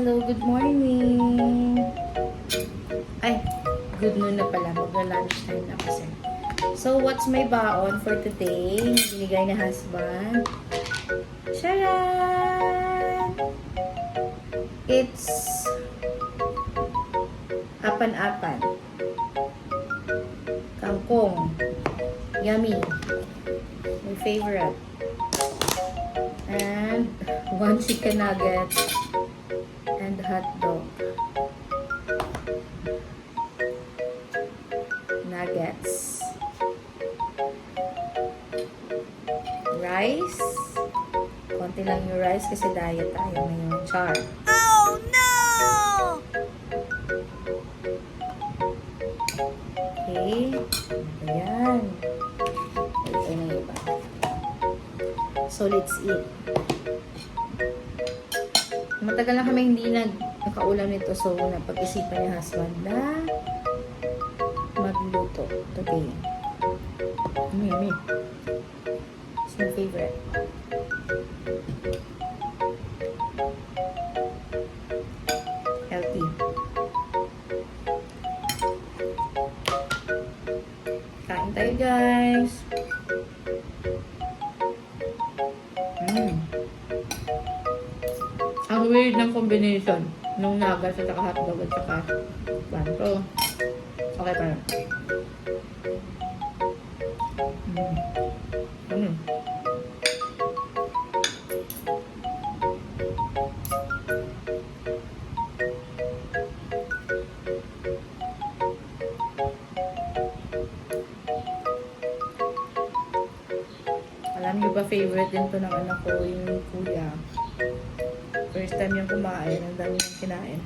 Hello, good morning! Ay, good noon na pala. Magla-lunch time na kasi. So, what's my baon for today? Binigay ni husband. Charan! It's apan-apan. Kangkong. Yummy. My favorite. And one chicken nugget. And hot dog. Nuggets. Rice. Konti lang yung rice kasi diet tayo ngayon. Char. Oh no! Okay. Ayan. Ito na iba. So, let's eat. Matagal na kami hindi nakaulam nito. So, napag-isipan ni husband na magluto today. Yummy. It's my favorite. Healthy. Kain tayo, guys. Ang weird ng combination nung nuggets at saka hotdog at saka panto. Okay pa rin. Alam niyo ba, favorite din to ng anak ko, yung kuya. First time yung kumain, ang dami yung kinain.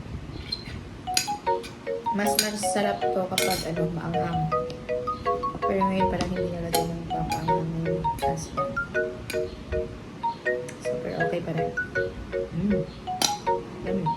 Mas sarap to kapag maanghang. Pero ngayon parang hindi nalagyan ng pampaanghang ng husband. Super okay pa rin. Yummy.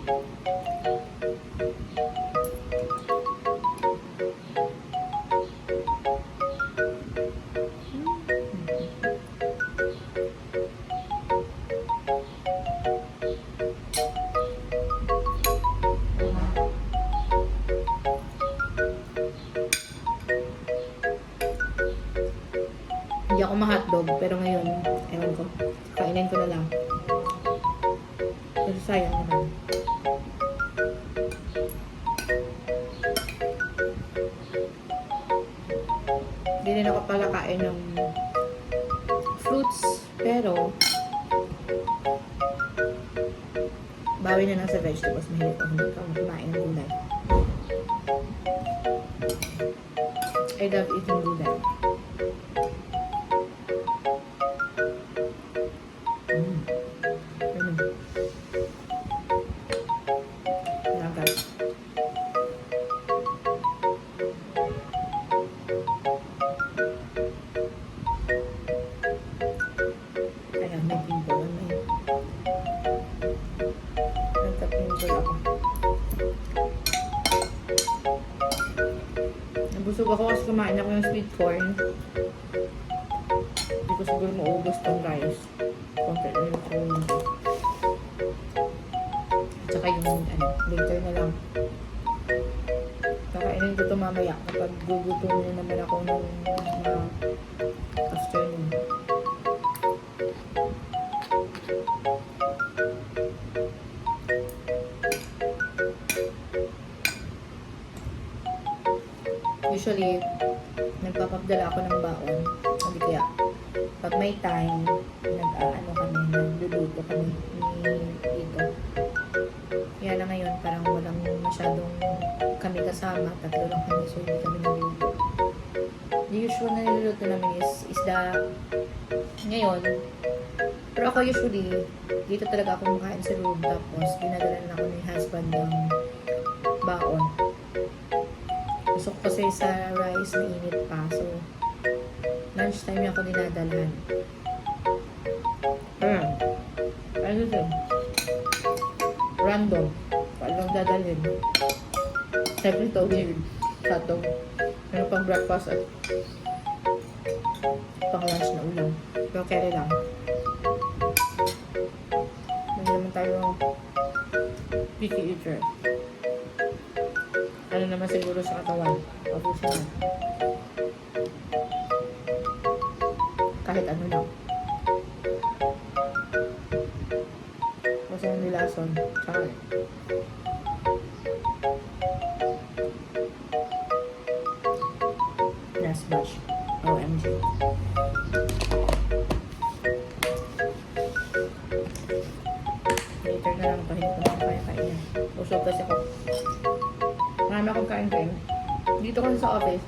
Hindi ako ma-hotdog, pero ngayon, ewan ko, kainin ko na lang. Pero sayang naman. Hindi rin ako pala kain ng fruits, pero bawi na lang sa vegetables. Mahilig ako kumain ng gulay. I love eating gulay. Ayan, may pimple na yun. Nagka-pimple ako. Nabusog ako kasi kumain ako ng sweet corn. Hindi ko siguro maubos tong rice. Konti na yung corn. At saka yung later na lang. Kakainin ko ito mamaya kapag gugutom na naman ako ng afternoon. Usually, nagpapabdala ako ng baon. Hindi kaya, pag may time, nagluluto kami dito. Kaya na ngayon, parang walang masyadong kami kasama. Tatlo lang kami, so hindi kami niluluto. The usual na niluluto namin is isda. Ngayon, pero ako usually, dito talaga ako makain sa room. Tapos, dinadala na ako ni husband ng baon. Gusto ko kasi sa rice mainit pa. So, lunchtime yung ako dinadalhan. Ano ito? Random. Paano dadalhin? Siyempre ito weird. Hotdog. Meron pang breakfast at pang lunch na ulam. Pero carry lang. May naman tayo picky eater. Ano naman siguro sa katawan. Obvious naman. Kahit ano lang. Basta yung nilason. Tsaka last batch. OMG. Later na lang ito. Hindi ko na kaya kainin. Usog kasi ako. Marami akong kain-kain. Dito kasi sa office,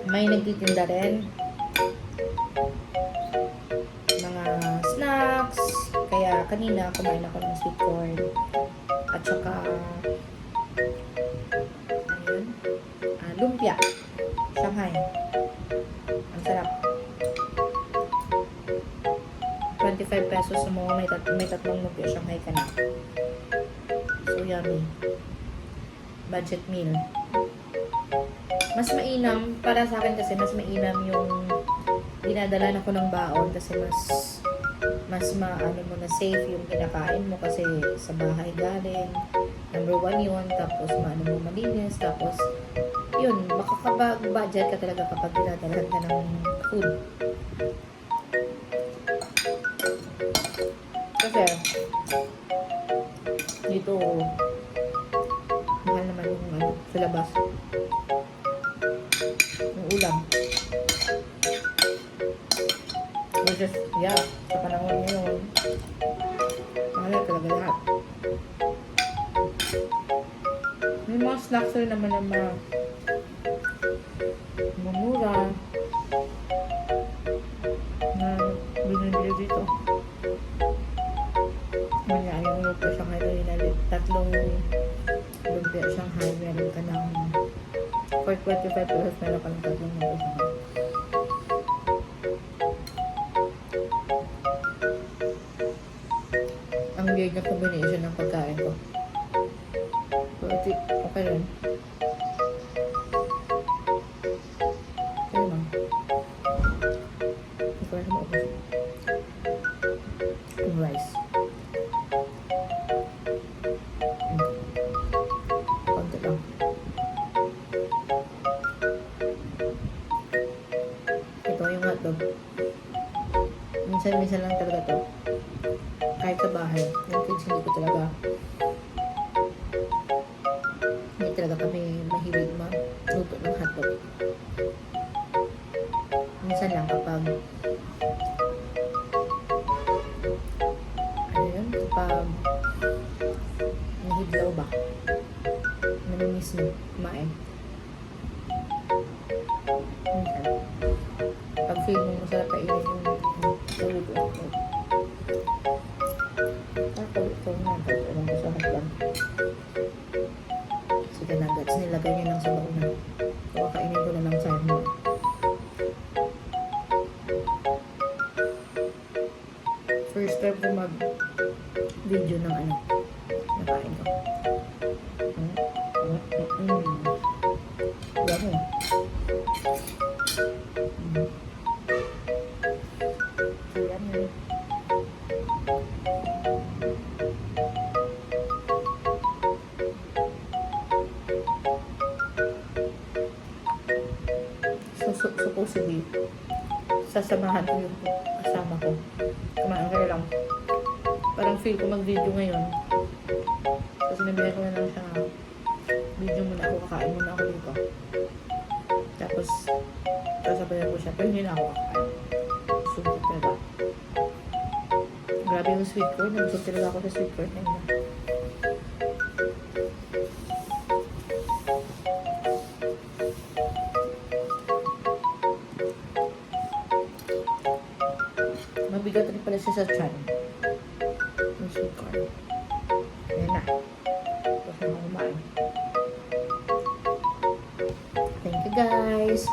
may nagtitinda rin. Mga snacks. Kaya kanina kumain ako ng sweet corn. At saka ano yun? Lumpia. Shanghai. Ang sarap. 25 pesos sa mga may tatlong lumpia Shanghai ka na. So yummy. Budget meal. Mas mainam, para sa akin kasi mas mainam yung dinadala na ko ng baon kasi mas maano mo na safe yung kinakain mo kasi sa bahay galing. Number 1 yun, tapos maano mo malinis, tapos yun, makakabag-budget ka talaga kapag dinadalan ka ng food. Kasi dito mahal naman yung ano, sa labas. Yung ulam. Which is, yeah, sa panahon ngayon, mahal talaga lahat. May mga snacks rin naman na mamura na binibili dito. Manya, yung lumpia Shanghai na ninalit. Tatlong lumpia Shanghai, meron ka ng for 25 pesos, meron ka ng tatlong lumpia Shanghai. Ang weird na combination ng pagkain ko. But okay rin. Okay naman. Hindi ko rin maubos. Yung rice. Konti lang. Ito yung hotdog. Minsan lang talaga to. Kahit sa bahay. Yung kids hindi ko talaga kami mahilig magluto ng hotdog. Minsan lang kapag ano yun? Kapag nahidlaw ba? Namimiss mo kumain. Minsan. Pag feel mo masarap kainin yung naluto ako. Ito nga. Anong gusto hotdog? Sige, nuggets. Nilagay niya lang sa bauna. So, kakainin ko na lang sa ano. First time ko mag-video ng ano. Nakain ko. Yummy. Yummy. Supposedly, sasamahan ko yung kasama ko. Kumain ka lang. Parang feel ko mag-video ngayon. So, sinabihan ko na lang siya nga, video muna ako, kakain muna ako dito. Tapos, sasabayan ko siya, pero hindi na ako kakain. Subject talaga. Grabe yung sweet corn. Nabusog talaga ako sa sweet corn na yun. Mabigat rin pala siya sa chan. Yung sweet corn. Ayan na. Tapos na kumain. Thank you guys.